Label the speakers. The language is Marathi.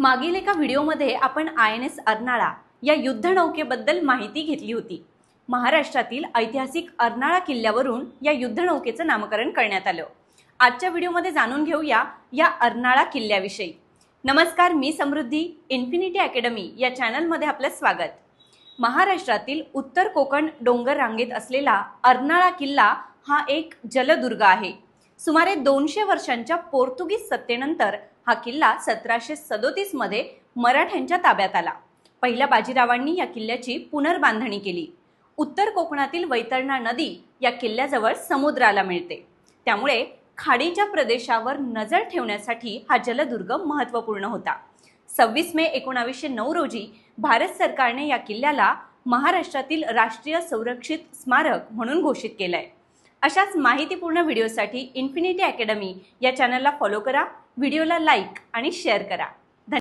Speaker 1: मागील एका व्हिडिओमध्ये आपण INS अर्नाळा या युद्धनौकेबद्दल माहिती घेतली होती। महाराष्ट्रातील ऐतिहासिक अर्नाळा किल्ल्यावरून या युद्धनौकेचं नामकरण करण्यात आलं। आजच्या व्हिडिओमध्ये जाणून घेऊया या अर्नाळा किल्ल्याविषयी। नमस्कार, मी समृद्धी, इन्फिनिटी अकॅडमी या चॅनलमध्ये आपलं स्वागत। महाराष्ट्रातील उत्तर कोकण डोंगर रांगेत असलेला अर्नाळा किल्ला हा एक जलदुर्ग आहे। सुमारे 200 वर्षांच्या पोर्तुगीज सत्तेनंतर हा किल्ला 1737 मध्ये मराठ्यांच्या ताब्यात आला। पहिल्या बाजीरावांनी या किल्ल्याची पुनर्बांधणी केली। उत्तर कोकणातील वैतरणा नदी या किल्ल्याजवळ समुद्राला मिळते, त्यामुळे खाडीच्या प्रदेशावर नजर ठेवण्यासाठी हा जलदुर्ग महत्त्वपूर्ण होता। 26 मे 1909 रोजी भारत सरकारने या किल्ल्याला महाराष्ट्रातील राष्ट्रीय संरक्षित स्मारक म्हणून घोषित केलंय। अशाच माहितीपूर्ण व्हिडिओसाठी इन्फिनिटी अकॅडमी या चॅनलला फॉलो करा, व्हिडिओला लाईक आणि शेअर करा।